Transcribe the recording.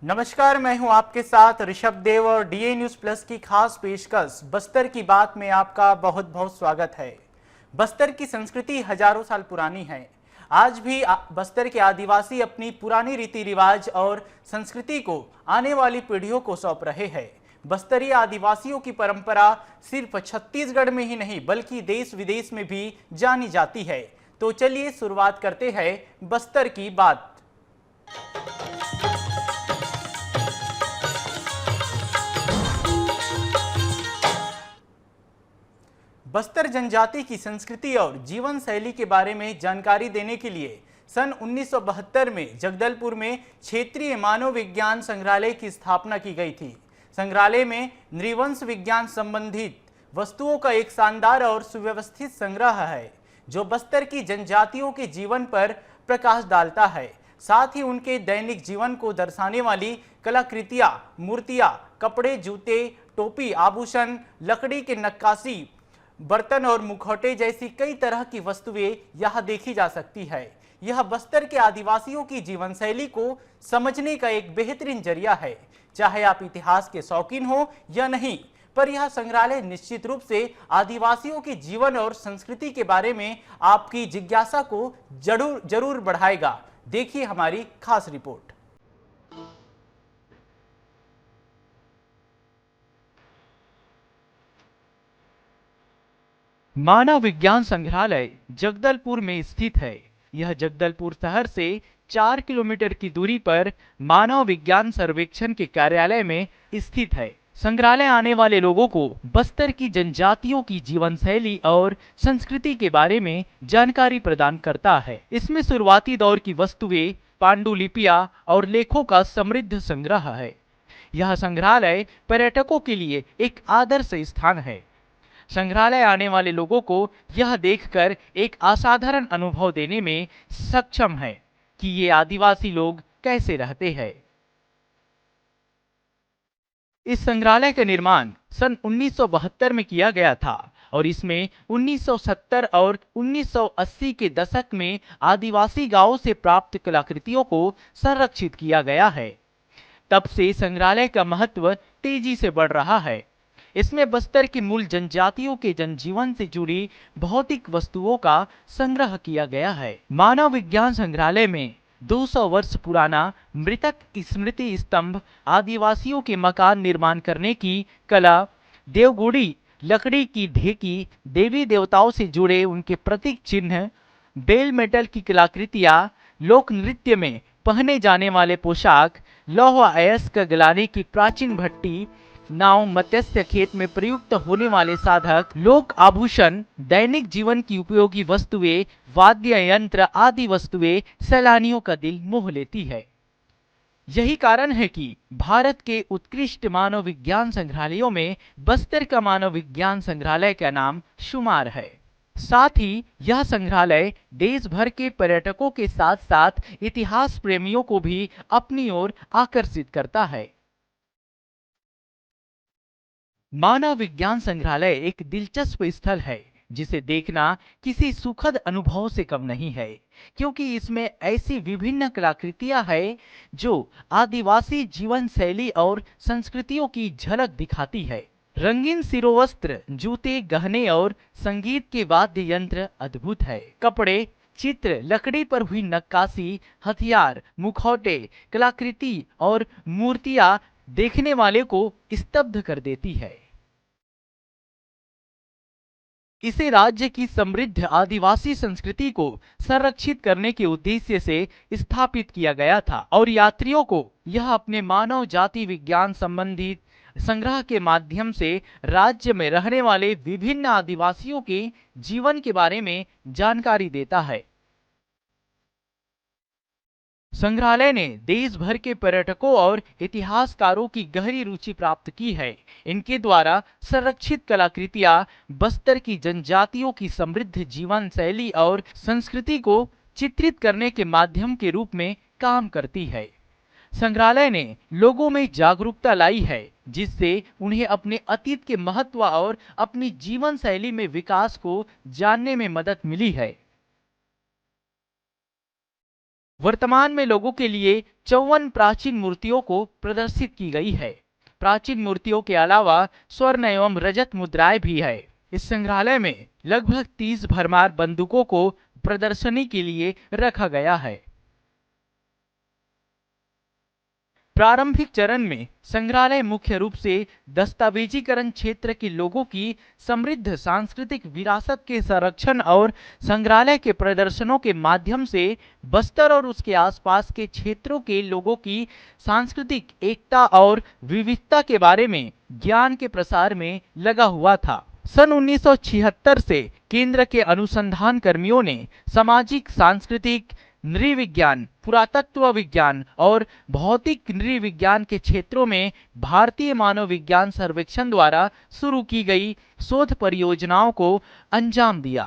नमस्कार, मैं हूं आपके साथ ऋषभ देव और डीए न्यूज प्लस की खास पेशकश बस्तर की बात में आपका बहुत बहुत स्वागत है। बस्तर की संस्कृति हजारों साल पुरानी है। आज भी बस्तर के आदिवासी अपनी पुरानी रीति रिवाज और संस्कृति को आने वाली पीढ़ियों को सौंप रहे हैं। बस्तरी आदिवासियों की परंपरा सिर्फ छत्तीसगढ़ में ही नहीं बल्कि देश विदेश में भी जानी जाती है। तो चलिए शुरुआत करते हैं बस्तर की बात। बस्तर जनजाति की संस्कृति और जीवन शैली के बारे में जानकारी देने के लिए सन 1972 में जगदलपुर में क्षेत्रीय मानव विज्ञान संग्रहालय की स्थापना की गई थी। संग्रहालय में नृवंश विज्ञान संबंधित वस्तुओं का एक शानदार और सुव्यवस्थित संग्रह है जो बस्तर की जनजातियों के जीवन पर प्रकाश डालता है। साथ ही उनके दैनिक जीवन को दर्शाने वाली कलाकृतियां, मूर्तियां, कपड़े, जूते, टोपी, आभूषण, लकड़ी के नक्काशी, बर्तन और मुखौटे जैसी कई तरह की वस्तुएं यहाँ देखी जा सकती है। यह बस्तर के आदिवासियों की जीवन शैली को समझने का एक बेहतरीन जरिया है। चाहे आप इतिहास के शौकीन हो या नहीं, पर यह संग्रहालय निश्चित रूप से आदिवासियों के जीवन और संस्कृति के बारे में आपकी जिज्ञासा को जरूर बढ़ाएगा। देखिए हमारी खास रिपोर्ट। मानव विज्ञान संग्रहालय जगदलपुर में स्थित है। यह जगदलपुर शहर से 4 किलोमीटर की दूरी पर मानव विज्ञान सर्वेक्षण के कार्यालय में स्थित है। संग्रहालय आने वाले लोगों को बस्तर की जनजातियों की जीवन शैली और संस्कृति के बारे में जानकारी प्रदान करता है। इसमें शुरुआती दौर की वस्तुएं, पांडुलिपियां और लेखों का समृद्ध संग्रह है। यह संग्रहालय पर्यटकों के लिए एक आदर्श स्थान है। संग्रहालय आने वाले लोगों को यह देखकर एक असाधारण अनुभव देने में सक्षम है कि ये आदिवासी लोग कैसे रहते हैं। इस संग्रहालय का निर्माण सन 1972 में किया गया था और इसमें 1970 और 1980 के दशक में आदिवासी गांवों से प्राप्त कलाकृतियों को संरक्षित किया गया है। तब से संग्रहालय का महत्व तेजी से बढ़ रहा है। इसमें बस्तर की मूल जनजातियों के जनजीवन से जुड़ी भौतिक वस्तुओं का संग्रह किया गया है। मानव विज्ञान संग्रहालय में 200 वर्ष पुराना मृतक स्मृति स्तंभ, आदिवासियों के मकान निर्माण करने की कला, देवगुड़ी लकड़ी की ढेकी, देवी देवताओं से जुड़े उनके प्रतीक चिन्ह, बेल मेटल की कलाकृतियां, लोक नृत्य में पहने जाने वाले पोशाक, लौह अयस्क गलाने की प्राचीन भट्टी, नाव, मत्स्य खेत में प्रयुक्त होने वाले साधक, लोक आभूषण, दैनिक जीवन की उपयोगी वस्तुएं, वाद्य यंत्र आदि वस्तुएं सैलानियों का दिल मोह लेती है। यही कारण है कि भारत के उत्कृष्ट मानव विज्ञान संग्रहालयों में बस्तर का मानव विज्ञान संग्रहालय का नाम शुमार है। साथ ही यह संग्रहालय देश भर के पर्यटकों के साथ साथ इतिहास प्रेमियों को भी अपनी ओर आकर्षित करता है। मानव विज्ञान संग्रहालय एक दिलचस्प स्थल है जिसे देखना किसी सुखद अनुभव से कम नहीं है, क्योंकि इसमें ऐसी विभिन्न कलाकृतियां हैं जो आदिवासी जीवन शैली और संस्कृतियों की झलक दिखाती है। रंगीन शिरोवस्त्र, जूते, गहने और संगीत के वाद्य यंत्र अद्भुत है। कपड़े, चित्र, लकड़ी पर हुई नक्काशी, हथियार, मुखौटे, कलाकृति और मूर्तियां देखने वाले को स्तब्ध कर देती है। इसे राज्य की समृद्ध आदिवासी संस्कृति को संरक्षित करने के उद्देश्य से स्थापित किया गया था और यात्रियों को यह अपने मानव जाति विज्ञान संबंधित संग्रह के माध्यम से राज्य में रहने वाले विभिन्न आदिवासियों के जीवन के बारे में जानकारी देता है। संग्रहालय ने देश भर के पर्यटकों और इतिहासकारों की गहरी रुचि प्राप्त की है। इनके द्वारा संरक्षित कलाकृतियां बस्तर की जनजातियों की समृद्ध जीवन शैली और संस्कृति को चित्रित करने के माध्यम के रूप में काम करती है। संग्रहालय ने लोगों में जागरूकता लाई है, जिससे उन्हें अपने अतीत के महत्व और अपनी जीवन शैली में विकास को जानने में मदद मिली है। वर्तमान में लोगों के लिए 54 प्राचीन मूर्तियों को प्रदर्शित की गई है। प्राचीन मूर्तियों के अलावा स्वर्ण एवं रजत मुद्राएं भी है। इस संग्रहालय में लगभग 30 भरमार बंदूकों को प्रदर्शनी के लिए रखा गया है। प्रारंभिक चरण में संग्रहालय मुख्य रूप से दस्तावेजीकरण क्षेत्र के लोगों की समृद्ध सांस्कृतिक विरासत के संरक्षण और संग्रहालय के प्रदर्शनों के माध्यम से बस्तर और उसके आसपास के क्षेत्रों के लोगों की सांस्कृतिक एकता और विविधता के बारे में ज्ञान के प्रसार में लगा हुआ था। सन 1976 से केंद्र के अनुसंधान कर्मियों ने सामाजिक, सांस्कृतिक, नृविज्ञान, पुरातत्व विज्ञान और भौतिक नृविज्ञान के क्षेत्रों में भारतीय मानव विज्ञान सर्वेक्षण द्वारा शुरू की गई शोध परियोजनाओं को अंजाम दिया।